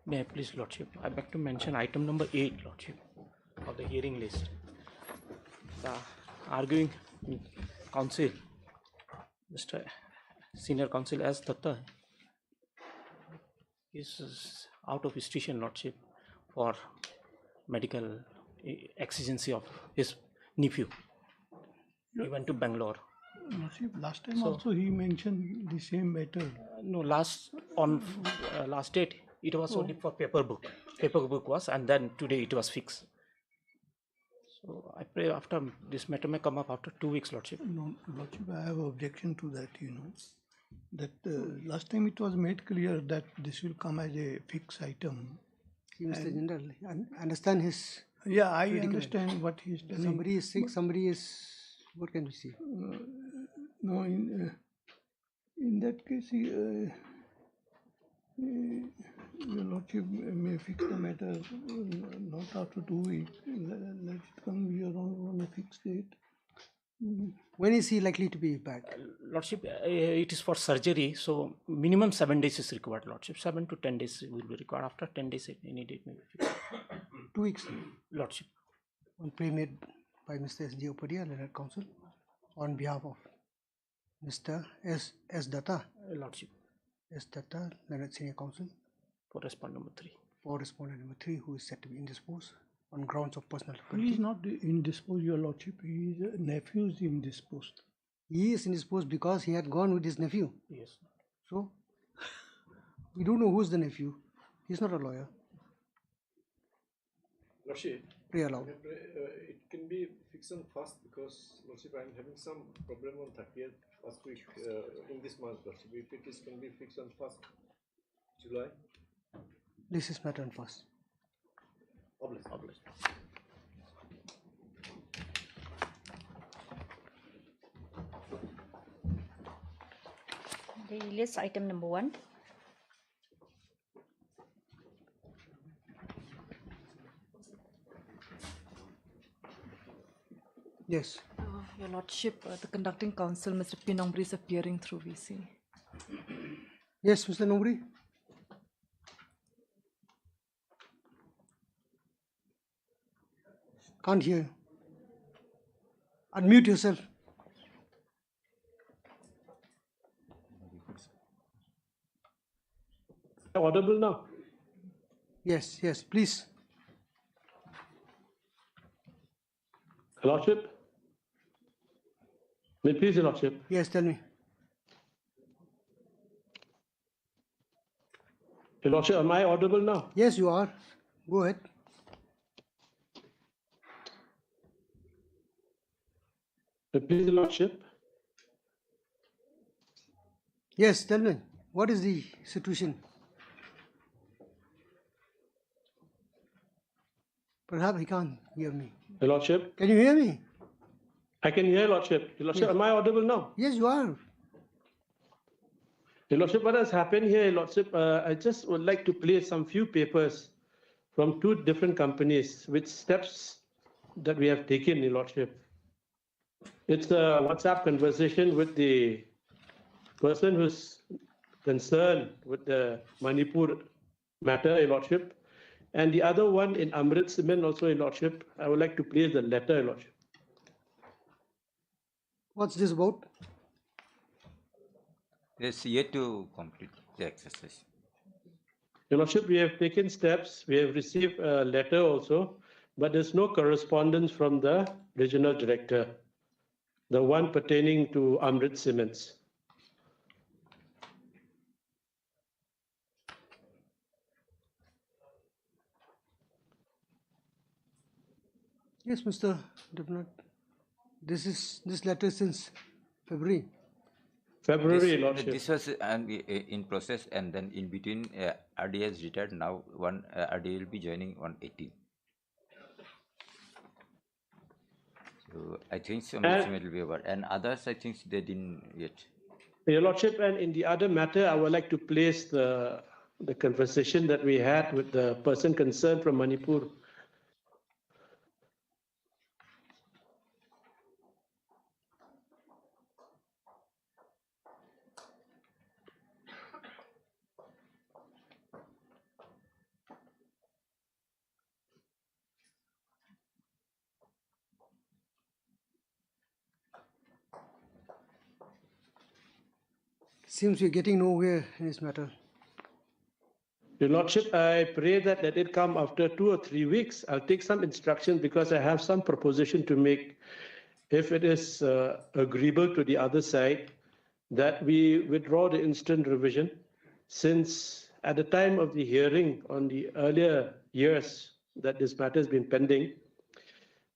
May I please, Lordship? I beg to mention item number 8, Lordship, of the hearing list. The arguing counsel, Mr. Senior Counsel S. Datta, is out of station, Lordship, for medical exigency of his nephew. He went to Bangalore. Lordship, last time also he mentioned the same matter. No, last date it was only for paper book was, and then today it was fixed. So I pray after this matter may come up after 2 weeks, Lordship. No, Lordship, I have objection to that, that last time it was made clear that this will come as a fixed item. Mr. General, understand his... Yeah, I understand what he is telling. Somebody is sick, somebody is... What can we see? No, in that case, Your Lordship may fix the matter not after 2 weeks. Let it come here on a fixed date. When is he likely to be back? Lordship, it is for surgery, so minimum 7 days is required, Lordship. 7 to 10 days will be required. After 10 days, any date may be fixed. 2 weeks? Lordship. One plea made by Mr. S.D. Opadia, Learned Counsel, on behalf of Mr. S. Datta. Lordship. S. Datta, Learned Senior Counsel. For respondent number 3. For respondent number 3, who is said to be indisposed on grounds of personal He is not indisposed, Your Lordship. His nephew is indisposed. He is indisposed because he had gone with his nephew. Yes. So, we don't know who is the nephew. He is not a lawyer. Lordship, Pray aloud. it can be fixed on first because, Lordship, I am having some problem on 30th first week in this month, Lordship. If it is can be fixed on 1st July. This is matter on first. Obvious. The list item number 1. Yes. Your Lordship, the conducting counsel, Mr. P. Nombri, is appearing through VC. Yes, Mr. Nombri. Can't hear you. Unmute yourself. Audible now? Yes, please. Lordship? May it please, Your Lordship? Yes, tell me. Your Lordship, am I audible now? Yes, you are. Go ahead. May it please, Your Lordship? Yes, tell me. What is the situation? Perhaps he can't hear me. Your Lordship? Can you hear me? I can hear, Lordship. Your Lordship, am I audible now? Yes, you are. Your Lordship, what has happened here, Your Lordship, I just would like to place some few papers from 2 different companies with steps that we have taken, Your Lordship. It's a WhatsApp conversation with the person who's concerned with the Manipur matter, Your Lordship. And the other one in Amrit Cement also, Your Lordship. I would like to place the letter, Your Lordship. What's this about? It's yet to complete the exercise. Your Lordship, we have taken steps. We have received a letter also, but there's no correspondence from the regional director, the one pertaining to Amrit Cements. Yes, Mr. Diplomat. This letter since February. February, Lordship. This was in process, and then in between, RD has retired. Now, one RD will be joining on 18. So I think some will be over, and others I think they didn't yet. Your Lordship, and in the other matter, I would like to place the conversation that we had with the person concerned from Manipur. seems we're getting nowhere in this matter. Your Lordship, I pray that let it come after 2 or 3 weeks. I'll take some instruction because I have some proposition to make. If it is agreeable to the other side, that we withdraw the instant revision, since at the time of the hearing on the earlier years that this matter has been pending,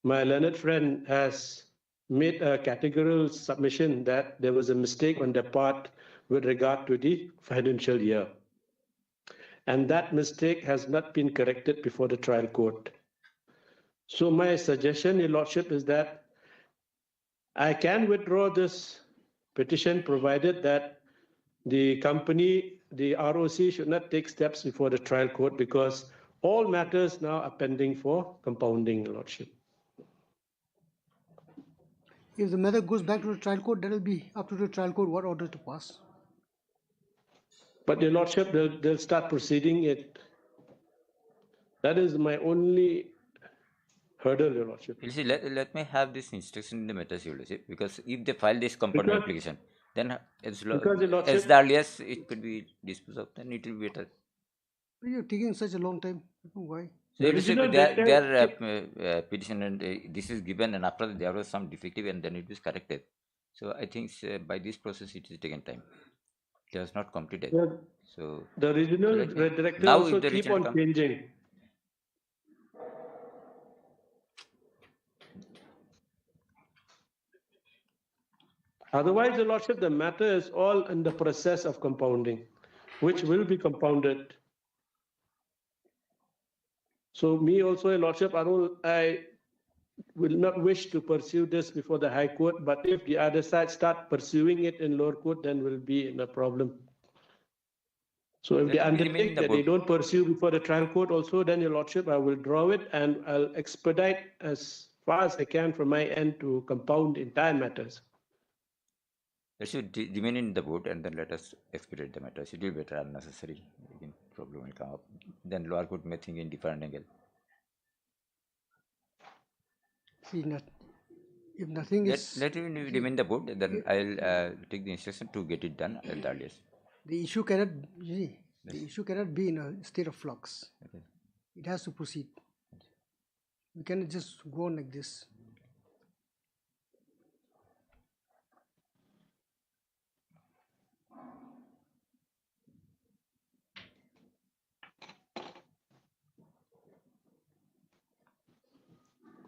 my learned friend has made a categorical submission that there was a mistake on their part with regard to the financial year. And that mistake has not been corrected before the trial court. So my suggestion, Your Lordship, is that I can withdraw this petition provided that the company, the ROC, should not take steps before the trial court because all matters now are pending for compounding, Your Lordship. If the matter goes back to the trial court, that will be up to the trial court what order to pass. But Your Lordship, they'll start proceeding it. That is my only hurdle, Your Lordship. You see, let me have this instruction in the matters, Your Lordship, because if they file this compounding application, then as Your Lordship, the earliest it could be disposed of, then it will be better. You're taking such a long time. Why? So Your original Lordship, their data- petition and this is given, and after that there was some defective, and then it is corrected. So I think by this process it is taken time. It was not completed. Yeah. So The original let me- directive now also if the keep result on comes- changing. Otherwise, Your Lordship, the matter is all in the process of compounding, which will be compounded. So me also, Your Lordship, I will not wish to pursue this before the High Court, but if the other side start pursuing it in lower court, then we'll be in a problem. So if they Let me remain in undertake the that they board. don't pursue before the trial court also, then Your Lordship, I will draw it and I'll expedite as far as I can from my end to compound entire matters. Let should remain in the board and then let us expedite the matters. It will be better, unnecessary. Again, problem will come up. Then lower court may think in different angle. See, if nothing is... Let it remain in the board, then I'll take the instruction to get it done at the earliest. The issue cannot, the issue cannot be in a state of flux. Okay. It has to proceed. We cannot just go on like this.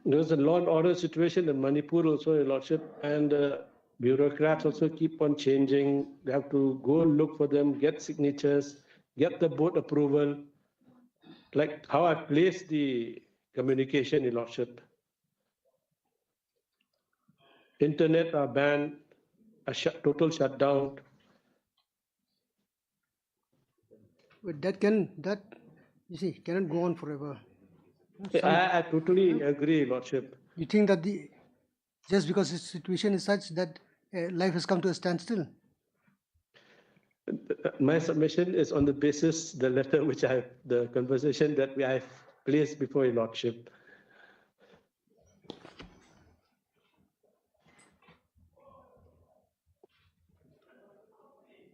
There's a law and order situation in Manipur also, Your Lordship, and bureaucrats also keep on changing. They have to go look for them, get signatures, get the board approval. Like how I placed the communication, Your Lordship. Internet are banned, total shutdown. But that you see, cannot go on forever. I totally agree, Lordship. You think that just because the situation is such that life has come to a standstill? My submission is on the basis, the letter which the conversation that I've placed before Your Lordship.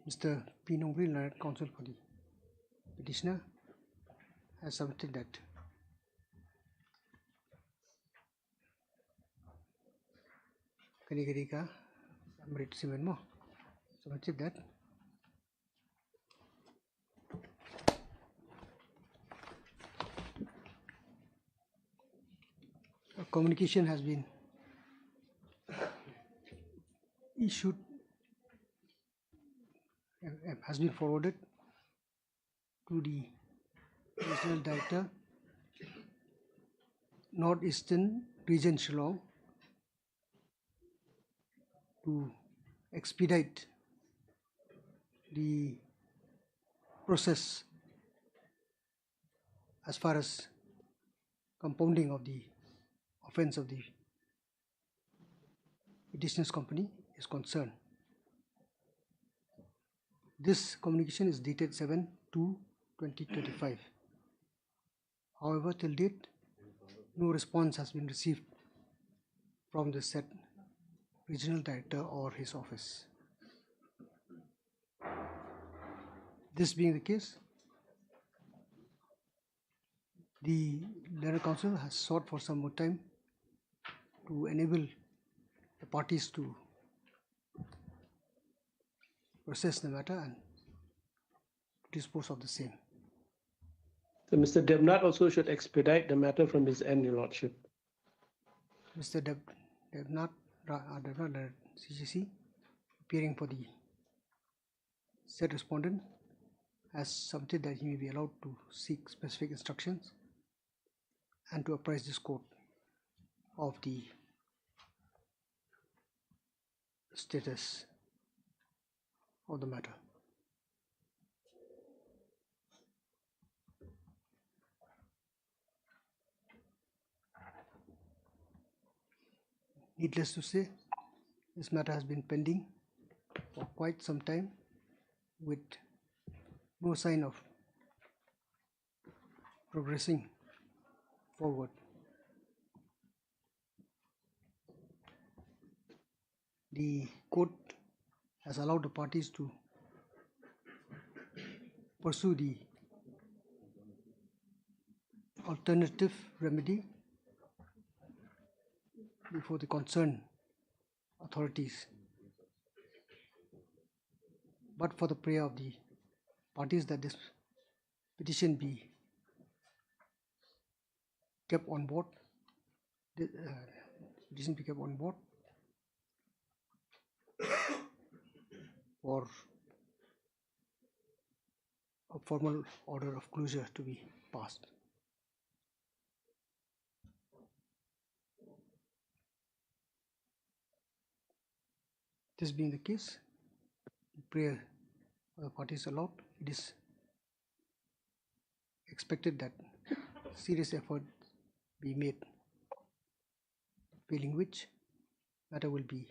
Mr. P. Nongri, Learned Counsel for the petitioner, has submitted that. Kani ka amrit simen mo submitted that. A communication has been issued, has been forwarded to the Regional Director, Northeastern Region Shillong, to expedite the process as far as compounding of the offence of the petitioner's company is concerned. This communication is dated 7/2/2025. However, till date, no response has been received from the said Regional Director or his office. This being the case, the learned counsel has sought for some more time to enable the parties to process the matter and dispose of the same. So Mr. Debnat also should expedite the matter from his end, Your Lordship. Mr. Debnat, CGC, appearing for the said respondent, has submitted that he may be allowed to seek specific instructions and to apprise this court of the status of the matter. Needless to say, this matter has been pending for quite some time with no sign of progressing forward. The court has allowed the parties to pursue the alternative remedy before the concerned authorities, but for the prayer of the parties that this petition be kept on board, for a formal order of closure to be passed. This being the case, the prayer of the parties allowed, it is expected that serious effort be made, failing which matter will be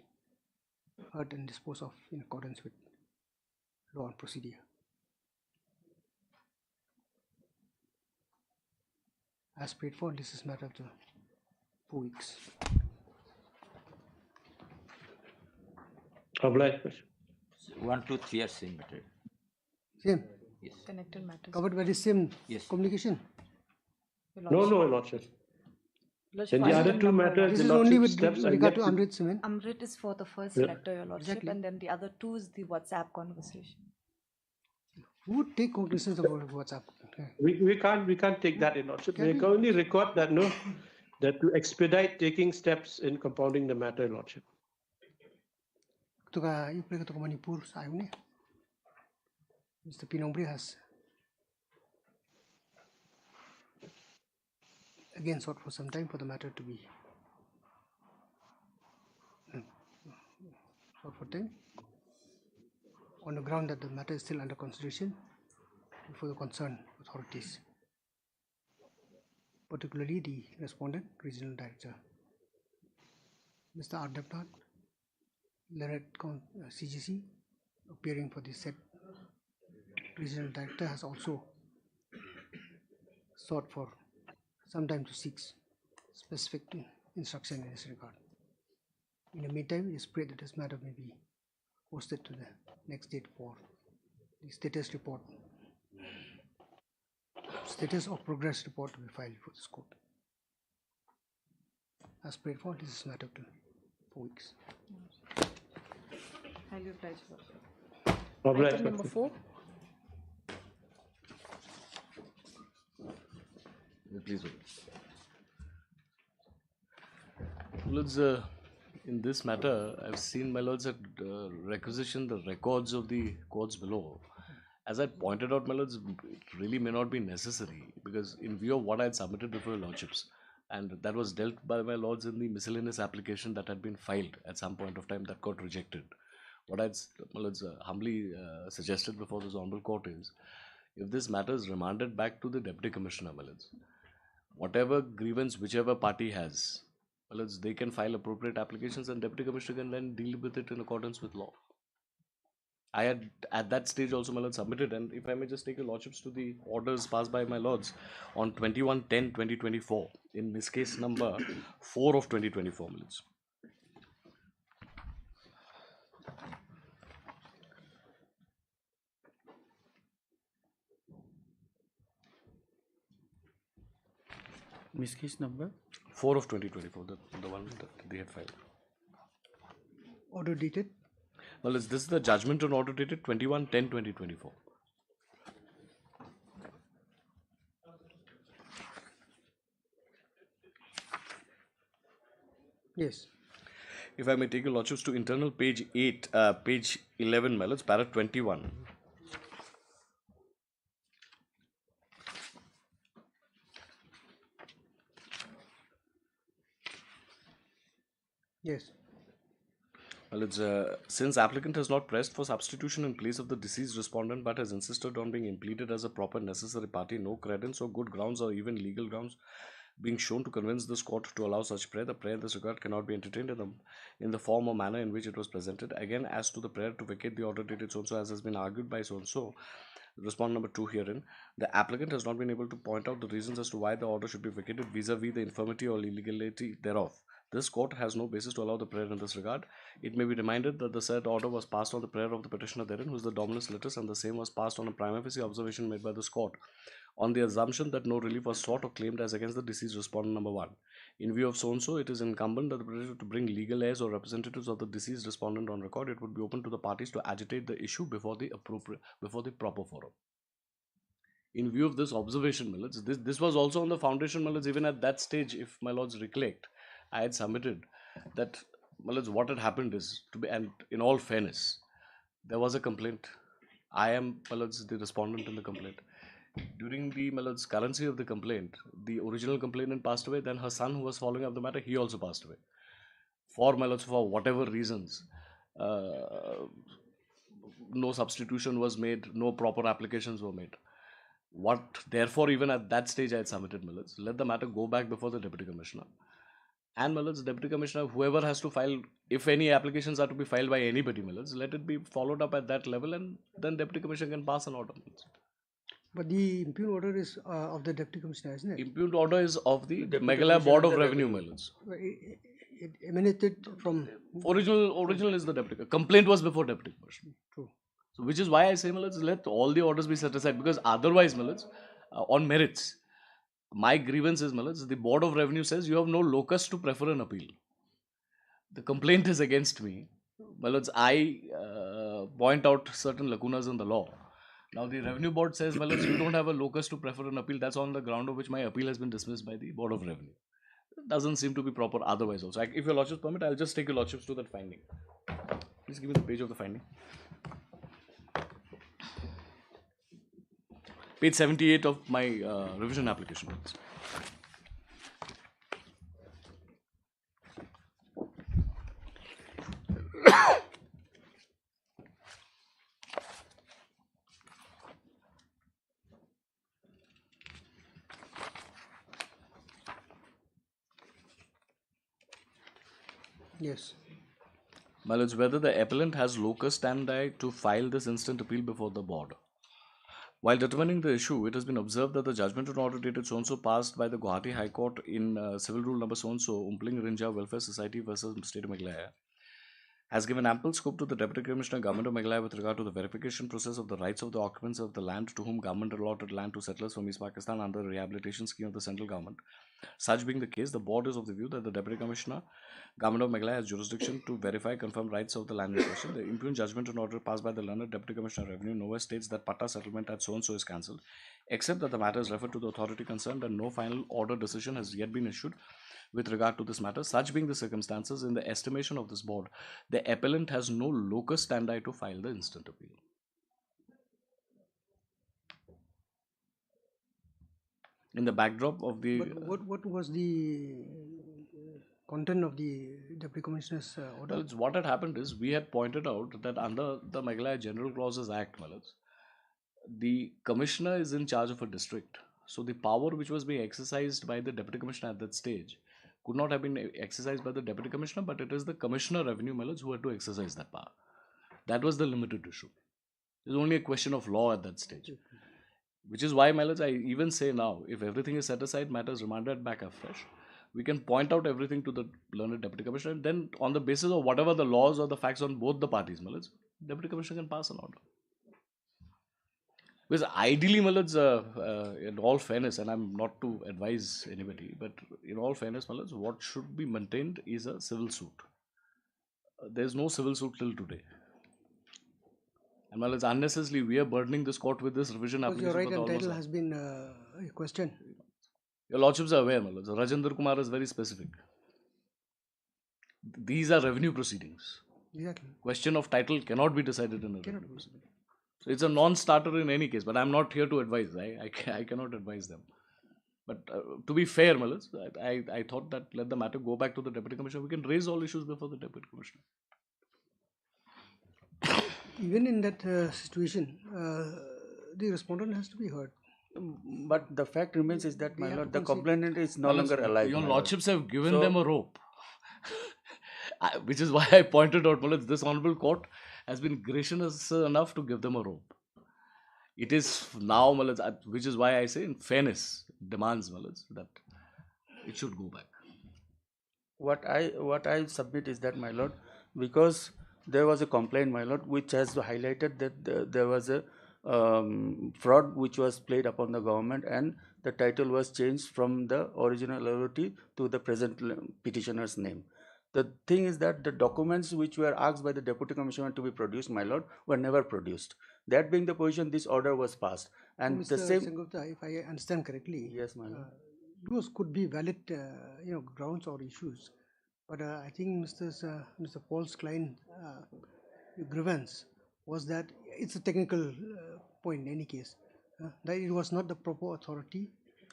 heard and disposed of in accordance with law and procedure. As prayed for, this is matter after 4 weeks. Obliged. 1, 2, 3 are same matter. Same, Yes. Connected matters. covered by the same Yes. communication. Your No, Lordship. no, Your Lordship. Lordship, Then the other item two number- matters, This the is only Lordship with steps are regard yet to Amrit Cement. Amrit is for the first Yeah. letter, Your Lordship, Exactly. and then the other two is the WhatsApp conversation. Who would take cognizance of WhatsApp? Okay. We can't take that, Your Lordship. Can We we? can only record that, no, that to expedite taking steps in compounding the matter, Your Lordship. Tuka ipre to Manipur sa ayun Mr. Pinongbri has again sought for some time for the matter to be sought for time on the ground that the matter is still under consideration before the concerned authorities, particularly the respondent, Regional Director. Mr. R. Debnat, CGC, appearing for the said Regional Director, has also sought for some time to seek specific instruction in this regard. In the meantime, it is prayed that this matter may be posted to the next date for the status report, status of progress report to be filed for this court. As prayed for, this is matter to 4 weeks. Highly obliged, Your Lordship. Obliged. Item number 4. Please. Lords, in this matter, I've seen, my lords, that requisition the records of the courts below. As I pointed out, my lords, it really may not be necessary, because in view of what I had submitted before your lordships, and that was dealt by my lords in the miscellaneous application that had been filed at some point of time that got rejected. What I'd, my lords, humbly suggested before this honorable court is, if this matter is remanded back to the Deputy Commissioner, my lords, whatever grievance whichever party has, well, they can file appropriate applications and Deputy Commissioner can then deal with it in accordance with law. I had at that stage also, my lords, submitted, and if I may just take your lordships to the orders passed by my lords on 21/10/2024, in this case number 4 of 2024, my lords. Miss case number? 4 of 2024, the one that they had filed. Order dated? Well, this is the judgment on order dated 21/10/2024. Yes. If I may take your lordships to internal page 8, page 11, my lords, para 21. Yes. Well, it's since applicant has not pressed for substitution in place of the deceased respondent but has insisted on being impleaded as a proper necessary party, no credence or good grounds or even legal grounds being shown to convince this court to allow such prayer, the prayer in this regard cannot be entertained in the form or manner in which it was presented. Again, as to the prayer to vacate the order dated so-and-so, as has been argued by so-and-so, respondent number 2 herein, the applicant has not been able to point out the reasons as to why the order should be vacated vis-a-vis the infirmity or illegality thereof. This court has no basis to allow the prayer in this regard. It may be reminded that the said order was passed on the prayer of the petitioner therein, who is the dominus litis, and the same was passed on a prima facie observation made by this court, on the assumption that no relief was sought or claimed as against the deceased respondent number 1. In view of so-and-so, it is incumbent that the petitioner to bring legal heirs or representatives of the deceased respondent on record. It would be open to the parties to agitate the issue before the proper forum. In view of this observation, my lords, this was also on the foundation, my lords, even at that stage, if my lords recollect, I had submitted that, my lords, what had happened is, and in all fairness, there was a complaint. I am, my lords, the respondent in the complaint. During the, my lords, currency of the complaint, the original complainant passed away, then her son, who was following up the matter, he also passed away. For, my lords, for whatever reasons, no substitution was made, no proper applications were made. Therefore, even at that stage, I had submitted, my lords, let the matter go back before the Deputy Commissioner. And, my lords, Deputy Commissioner, whoever has to file, if any applications are to be filed by anybody, my lords, let it be followed up at that level, and then Deputy Commissioner can pass an order. But the impugned order is of the Deputy Commissioner, isn't it? Impugned order is of the Meghalaya Board of Revenue, my lords. It emanated from... Original is the Deputy. Complaint was before Deputy Commissioner. True. So, which is why I say, my lords, let all the orders be set aside, because otherwise, my lords, on merits, my grievance is, my lords, the Board of Revenue says you have no locus to prefer an appeal. The complaint is against me. My lords, I point out certain lacunas in the law. Now, the Revenue Board says, my lords, you don't have a locus to prefer an appeal. That's on the ground of which my appeal has been dismissed by the Board of Revenue. It doesn't seem to be proper otherwise also. If your lordships permit, I'll just take your lordships to that finding. Please give me the page of the finding. Page 78 of my revision application. Yes. My lords, whether the appellant has locus standi to file this instant appeal before the board. While determining the issue, it has been observed that the judgment on order dated so-and-so passed by the Guwahati High Court in Civil Rule number so-and-so, Umpling Rinja Welfare Society versus State of Meghalaya, has given ample scope to the Deputy Commissioner, Government of Meghalaya, with regard to the verification process of the rights of the occupants of the land to whom government allotted land to settlers from East Pakistan under the rehabilitation scheme of the central government. Such being the case, the board is of the view that the Deputy Commissioner, Government of Meghalaya, has jurisdiction to verify confirm rights of the land in question. The impugned judgment and order passed by the learned Deputy Commissioner of Revenue nowhere states that Patta settlement at so-and-so is cancelled, except that the matter is referred to the authority concerned and no final order decision has yet been issued with regard to this matter. Such being the circumstances, in the estimation of this board, the appellant has no locus standi to file the instant appeal. In the backdrop of the... But what was the content of the Deputy Commissioner's order? Well, what had happened is, we had pointed out that under the Meghalaya General Clauses Act, the Commissioner is in charge of a district. So the power which was being exercised by the Deputy Commissioner at that stage could not have been exercised by the Deputy Commissioner, but it is the Commissioner of Revenue, who had to exercise that power. That was the limited issue. It was only a question of law at that stage. Which is why, I even say now, if everything is set aside, matters remanded back afresh, we can point out everything to the learned Deputy Commissioner, and then on the basis of whatever the laws or the facts on both the parties, Deputy Commissioner can pass an order. Because ideally, my lords, in all fairness, and I'm not to advise anybody, but in all fairness, my lords, what should be maintained is a civil suit. There's no civil suit till today. And my lords, unnecessarily, we are burdening this court with this revision Because your application. right for the and title almost- has been questioned. Your lordships are aware, my lords. Rajendra Kumar is very specific. These are revenue proceedings. Exactly. Question of title cannot be decided in a Cannot revenue be. proceeding. So it's a non-starter in any case, but I'm not here to advise. I cannot advise them. But to be fair, my lords, I thought that let the matter go back to the Deputy Commissioner. We can raise all issues before the Deputy Commissioner. Even in that situation, the respondent has to be heard. But the fact remains is that, my have lord, to the concede. complainant is no longer alive. Your my lord. lordships have given So- them a rope. Which is why I pointed out, my lords, this honorable court has been gracious enough to give them a rope. It is now, my lords, which is why I say, in fairness, demands, my lords, that it should go back. What I submit is that, my lord, because there was a complaint, my lord, which has highlighted that there was a fraud which was played upon the government, and the title was changed from the original liability to the present petitioner's name. The thing is that the documents which were asked by the Deputy Commissioner to be produced, my lord, were never produced. That being the position, this order was passed. And Mr. the same... Sengupta, if I understand correctly, Yes, my lord. those could be valid, grounds or issues. But I think Mr. Paul's client grievance was that it's a technical point in any case. That it was not the proper authority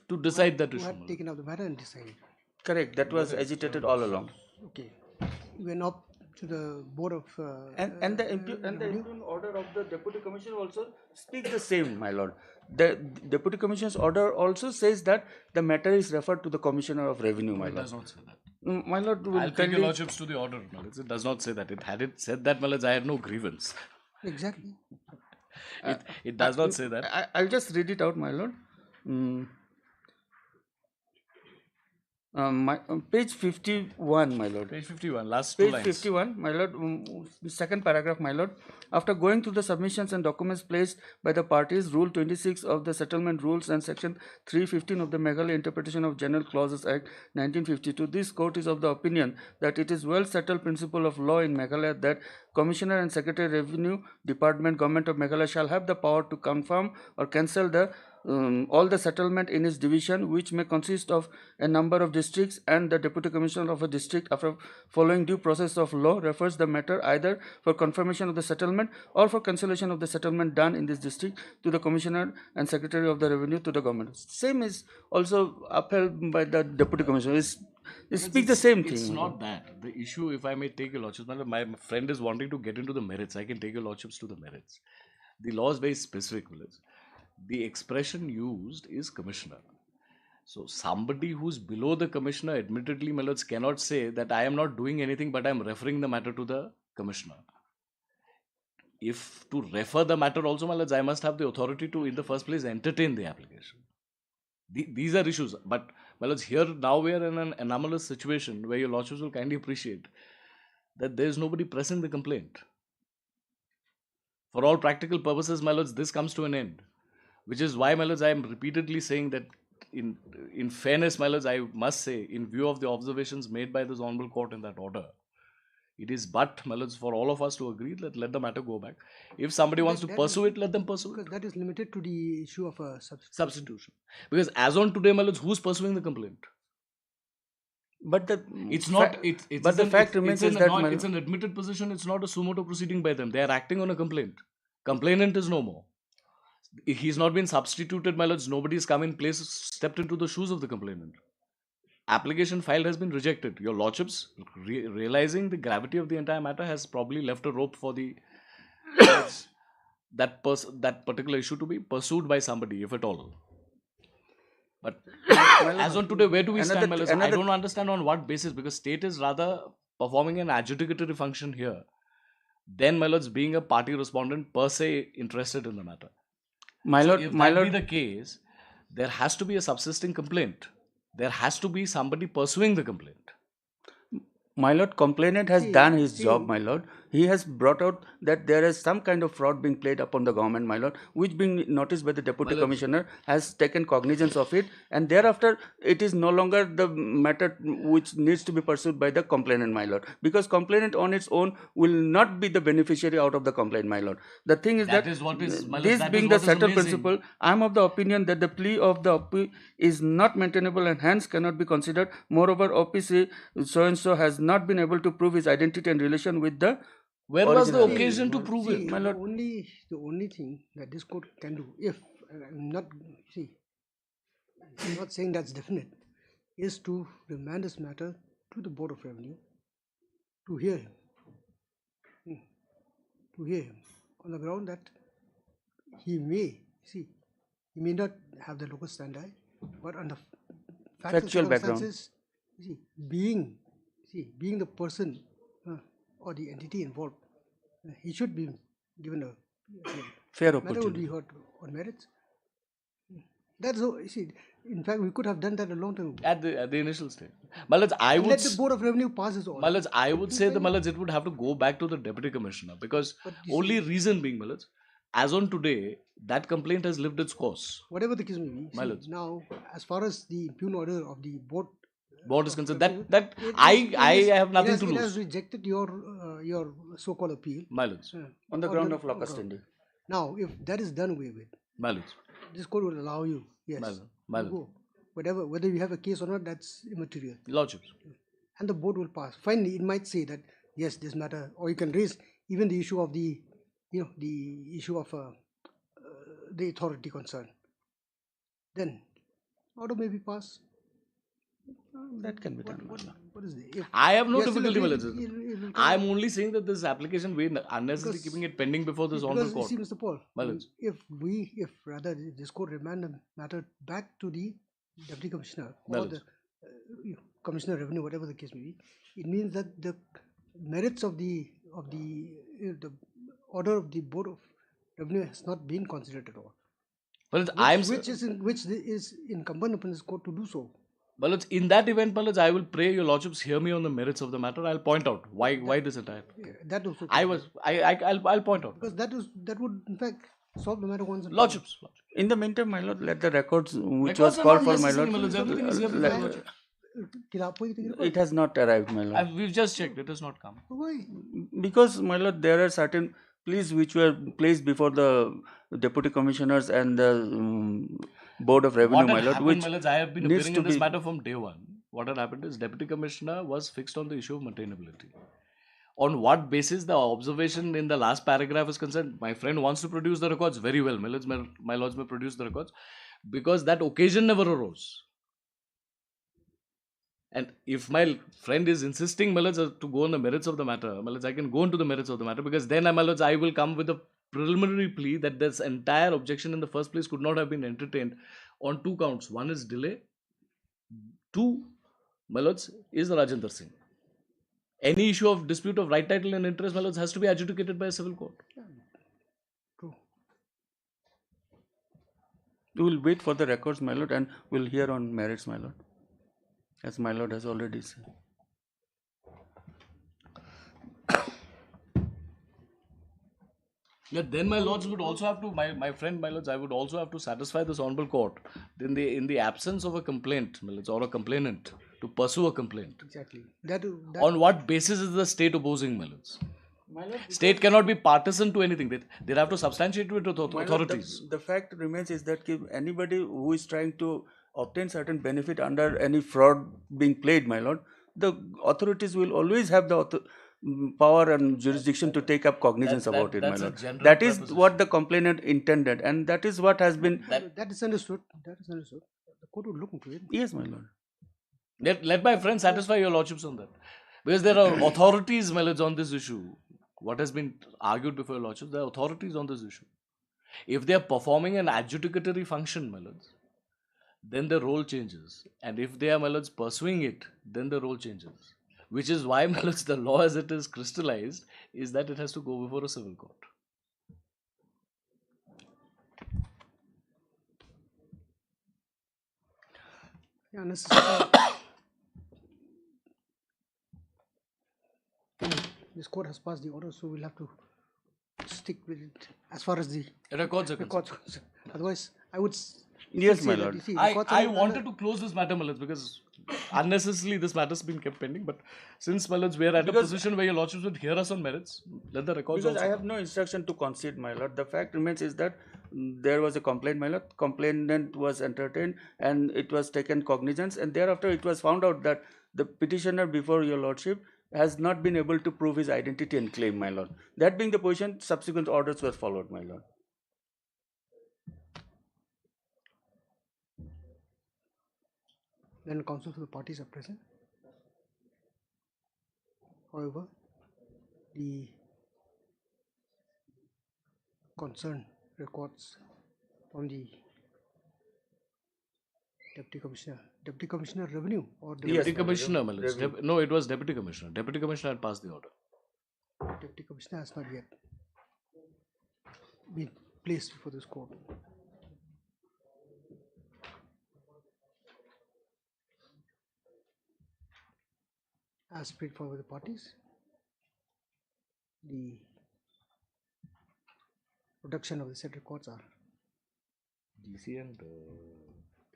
To decide that who issue. had taken up the matter and decided. Correct, that was agitated all along. Okay, went up to the board of And the impugn order of the Deputy Commissioner also speaks the same, my lord. The Deputy Commissioner's order also says that the matter is referred to the Commissioner of Revenue, my It lord. does not say that. My lord, will I'll take your lordships to the order, my lords. It does not say that. Had it said that, my lords, I had no grievance. exactly. It does not say that. I'll just read it out, my lord. Page 51, my lord. Page 51, last two Page lines. 51, my lord, second paragraph, my lord. After going through the submissions and documents placed by the parties, Rule 26 of the Settlement Rules and Section 315 of the Meghalaya Interpretation of General Clauses Act 1952, this court is of the opinion that it is well settled principle of law in Meghalaya that Commissioner and Secretary Revenue Department, Government of Meghalaya shall have the power to confirm or cancel the all the settlement in its division, which may consist of a number of districts, and the Deputy Commissioner of a district, after following due process of law, refers the matter either for confirmation of the settlement or for cancellation of the settlement done in this district to the Commissioner and Secretary of the Revenue to the government. Same is also upheld by the Deputy Commissioner. It speaks the same thing. It's not that. The issue, if I may take your lordships, my friend is wanting to get into the merits. I can take your lordships to the merits. The law is very specific, Willis. The expression used is commissioner. So somebody who's below the commissioner, admittedly, my lords, cannot say that I am not doing anything, but I am referring the matter to the commissioner. If to refer the matter also, my lords, I must have the authority to, in the first place, entertain the application. These are issues. But, my lords, here now we are in an anomalous situation where your lordships will kindly appreciate that there is nobody pressing the complaint. For all practical purposes, my lords, this comes to an end. Which is why, my lords, I am repeatedly saying that in fairness, my lords, I must say, in view of the observations made by this Honorable Court in that order, it is but, my lords, for all of us to agree that let the matter go back. If somebody wants to pursue it, let them pursue it. Because that is limited to the issue of a Substitution. Because as on today, my lords, who's pursuing the complaint? But it's not. But the fact remains is that it's an admitted position. It's not a suo motu proceeding by them. They are acting on a complaint. Complainant is no more. He's not been substituted, my lords. Nobody's come in place, stepped into the shoes of the complainant. Application filed has been rejected. Your lordships, realizing the gravity of the entire matter, has probably left a rope for the that particular issue to be pursued by somebody, if at all. But as on today, where do we stand, my lords? I don't understand on what basis, because state is rather performing an adjudicatory function here than, my lords, being a party respondent per se interested in the matter. My lord, if that be the case, there has to be a subsisting complaint. There has to be somebody pursuing the complaint. My lord, complainant has done his job, my lord. he has brought out that there is some kind of fraud being played upon the government, my lord, which being noticed by the deputy commissioner has taken cognizance of it, and thereafter it is no longer the matter which needs to be pursued by the complainant, my lord, because complainant on its own will not be the beneficiary out of the complaint, my lord. The thing is that That is what is, my lord, this that being is the what is settled amazing. principle, I am of the opinion that the plea of the OP is not maintainable and hence cannot be considered. Moreover, OP say so and so has not been able to prove his identity and relation with the Where was the original. occasion to prove it? My lord. The only thing that this court can do, if I'm not I'm not saying that's definite, is to remand this matter to the Board of Revenue to hear him. To hear him on the ground that he may not have the locus standi, but under Factual background. circumstances, being the person or the entity involved, he should be given a Fair matter will opportunity. be heard on merits. That's so. In fact, we could have done that a long time ago. At the initial stage. My lords, I would... Let the Board of Revenue pass this order. My lords, I would say, my lords, it would have to go back to the deputy commissioner, because only reason being, my lords, as on today, that complaint has lived its course. Whatever the case may be, My lords. now, as far as the impugn order of the board is concerned, that I have nothing to It has lose. rejected your so-called appeal. My lords. On the ground of locus standi. Now, if that is done away with, My lords. this court will allow you, yes, My you lord. go. Whether you have a case or not, that's immaterial. Lordships. And the board will pass. Finally, it might say that yes, this matter, or you can raise even the issue of the issue of the authority concerned. Then, order may be passed. That can be done. What is it? I have no Yes, difficulty, my it'll- lords. it'll come I am out. only saying that this application, we unnecessarily keeping it pending before this honorable Because you court. see, Mr. Paul, My lords. if this court remand the matter back to the deputy commissioner My or lords. the commissioner of revenue, whatever the case may be, it means that the merits of the order of the board of revenue has not been considered at all. Well, I am... Which is incumbent upon this court to do so. Well, in that event, my lords, I will pray your lordships hear me on the merits of the matter. I'll point out why this entire... That also. I'll point out. Because that would in fact solve the matter once and for all. Lordships. In the meantime, my lord, let the records which Records was are called not for, my necessary, lord, my lords. Everything is here before your lordship. it has not arrived, my lord. We've just checked. It has not come. Why? Because, my lord, there are certain pleas which were placed before the deputy commissioners and the board of revenue, What my had lord, happened, which my lords, I have been needs appearing to in this be- matter from day one. What had happened is deputy commissioner was fixed on the issue of maintainability. On what basis the observation in the last paragraph is concerned, my friend wants to produce the records very well. My lords may produce the records, because that occasion never arose. And if my friend is insisting, my lords, to go on the merits of the matter, my lords, I can go into the merits of the matter, because then, my lords, I will come with a preliminary plea that this entire objection in the first place could not have been entertained on two counts. One is delay. Two, my lords, is Rajendra Singh. Any issue of dispute of right title and interest, my lords, has to be adjudicated by a civil court. True. we will wait for the records, my lord, and we'll hear on merits, my lord, as my lord has already said. Yeah, then my lords would also have to, my friend, my lords, I would also have to satisfy this honorable court in the absence of a complaint, my lords, or a complainant to pursue a complaint. Exactly. That On what basis is the state opposing, my lords? State cannot be partisan to anything. They have to substantiate it with My lord, authorities. the fact remains is that anybody who is trying to obtain certain benefit under any fraud being played, my lord, the authorities will always have the power and jurisdiction to take up cognizance about it, my that's a lord. general That is proposition. what the complainant intended, and that is what has been. that is understood. That is understood. The court will look into it. Yes, my lord. Let my friend satisfy your lordships on that. Because there are authorities, my lords, on this issue. What has been argued before your lordships, there are authorities on this issue. If they are performing an adjudicatory function, my lords, then the role changes. And if they are, my lords, pursuing it, then the role changes. Which is why, my lords, the law as it is crystallized is that it has to go before a civil court. Yeah, necessary. this court has passed the order, so we'll have to stick with it as far as the Records are records are concerned. Otherwise, I would Yes, say my that, lord. you see, I records are wanted to close this matter, my lords, because unnecessarily this matter's been kept pending. But since, my lords, we are at a position where your lordships would hear us on merits, let the records Because also I have come. no instruction to concede, my lord. The fact remains is that there was a complaint, my lord. Complainant was entertained and it was taken cognizance, and thereafter it was found out that the petitioner before your lordship has not been able to prove his identity and claim, my lord. That being the position, subsequent orders were followed, my lord. when counsel for the parties are present. However, the concerned records from the Deputy Commissioner Revenue or the Deputy Commissioner, my lords. No, it was Deputy Commissioner. Deputy Commissioner had passed the order. Deputy Commissioner has not yet been placed before this court. As paid for by the parties, the production of the said records are DC and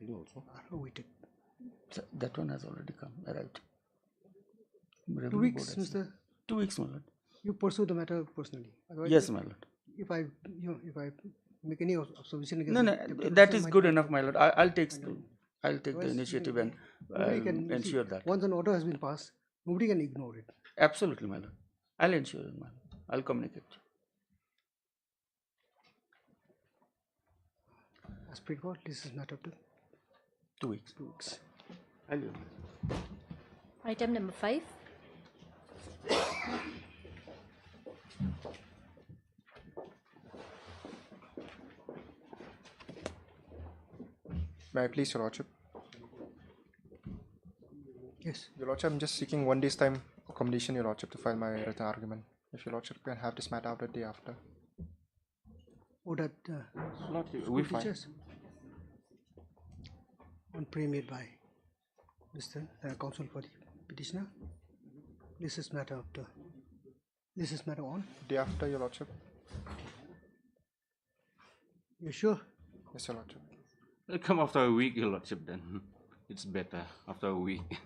thing also. awaited. That one has already come, arrived. 2 weeks, Mr. 2 weeks, my lord. You pursue the matter personally. Otherwise, Yes, my lord. if I make any observation against No, the no, Deputy that Commissioner, is might- good enough, my lord. I'll take the Otherwise, initiative and nobody can- you see, ensure that. Once an order has been passed, nobody can ignore it. Absolutely, my lord. I'll ensure it, my lord. I'll communicate. As paid for, this is matter to 2 weeks. 2 weeks. Item number 5. May I please, Your Lordship? Yes. Your Lordship, I'm just seeking 1 day's time accommodation, Your Lordship, to file my written argument. If Your Lordship can have this matter out the day after. Oh, that we school fine. teachers. On prey made by Mr. Counsel for the petitioner. This is matter on. Day after, Your Lordship. You sure? Yes, Your Lordship. It'll come after a week, Your Lordship, then. It's better after a week.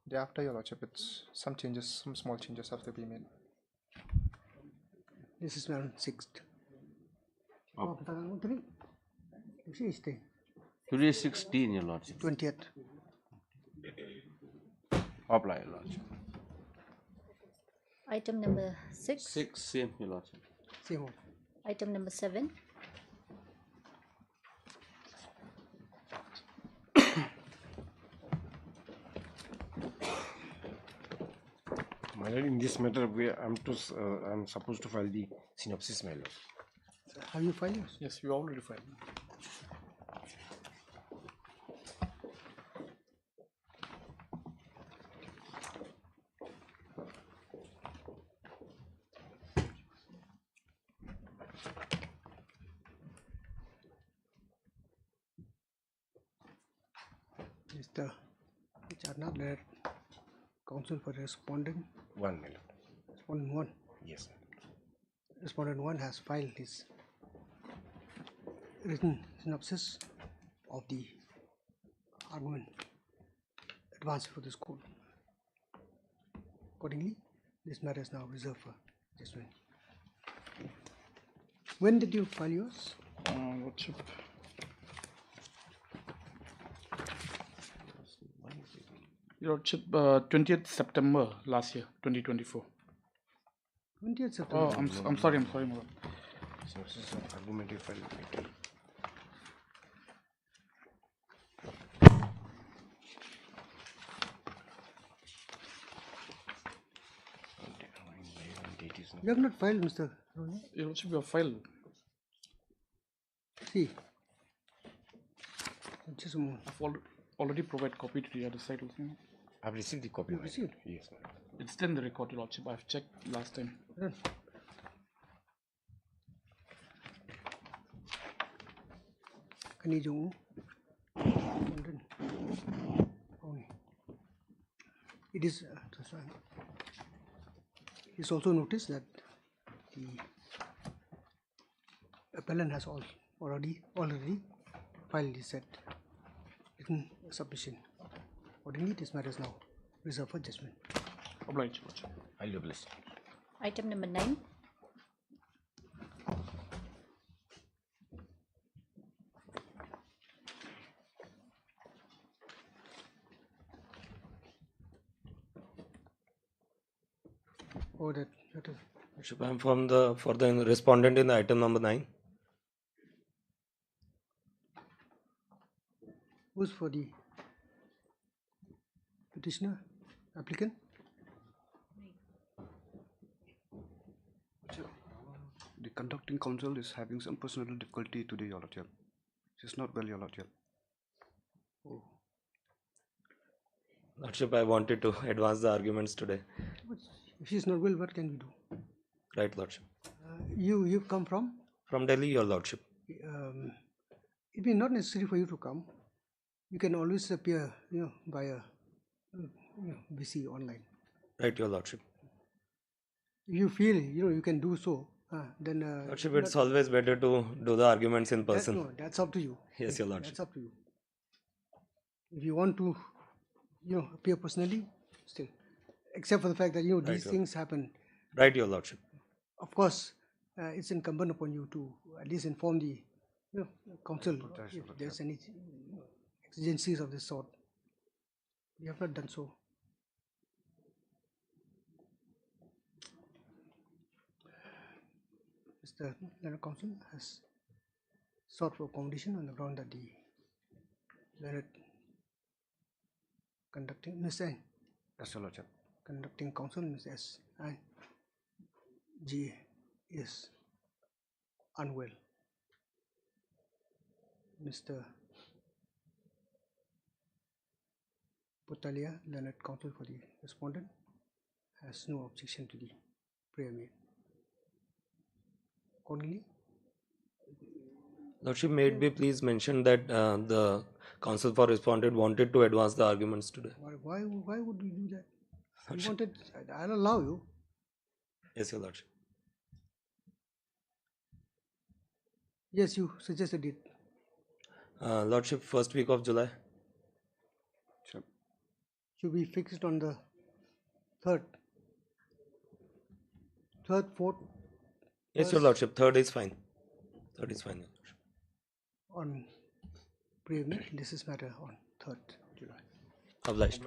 Day after, Your Lordship. It's some changes, some small changes have to be made. This is around 6th. Oh. You see, it's the Today is 16, Your Lordship. 20th. Apply, Your Lordship. Item number 6. 6, same, Your Lordship. Same one. Item number 7. My lord, in this matter, I'm supposed to file the synopsis, my lord. Have you filed yours? Yes, we already filed. Mr. Adjournment, let counsel for respondent. 1, my lord. Respondent 1. Yes, Respondent 1 has filed his written synopsis of the argument advanced for this court. Accordingly, this matter is now reserved for judgment. When did you file yours? Lordship. Your Lordship, 20th September last year, 2024. 20th September. Oh, I'm sorry, my lord. synopsis of argument you filed later. You have not filed, Mr. Rohini. Your Lordship, your file. See. Just a moment. I've already provided copy to the other side also. I've received the copy. You received? Yes, my lord. It's still in the record, Your Lordship. I've checked last time. Run. Kani Jung. It is It's also noticed that the appellant has already filed his written submission. Accordingly, this matter is now reserved for judgment. Obliged. I'll do bless. Item number 9. Oh, that is. Lordship, I am for the respondent in the item number 9. Who's for the petitioner, applicant? The conducting counsel is having some personal difficulty today, Your Lordship. She's not well, Your Lordship. Oh. Lordship, I wanted to advance the arguments today. But if she's not well, what can we do? Right, Lordship. You've come from? From Delhi, Your Lordship. It may not necessary for you to come. You can always appear, via VC online. Right, Your Lordship. If you feel, you can do so, then... Lordship, it's always better to do the arguments in person. That's up to you. Yes, Your Lordship. That's up to you. If you want to, appear personally, still. Except for the fact that, these things happen. Right, Your Lordship. Of course, it's incumbent upon you to at least inform the council if there's any exigencies of this sort. You have not done so. Mr. Learned Counsel has sought for accommodation on the ground that the learned conducting Ms. N. Yes, Your Lordship. Conducting counsel Ms. S. and G is unwell. Mr. Putalia, learned counsel for the respondent, has no objection to the prayer made. Accordingly, Lordship, may it be please mention that the counsel for respondent wanted to advance the arguments today. why would we do that? You wanted, I'll allow you. Yes, Your Lordship. Yes, you suggested it. Lordship, first week of July. Sure. Should we fix it on the 3rd, 4th? Yes, Your Lordship. 3rd is fine. 3rd is fine, Your Lordship. On premises matter on 3rd July. Obliged.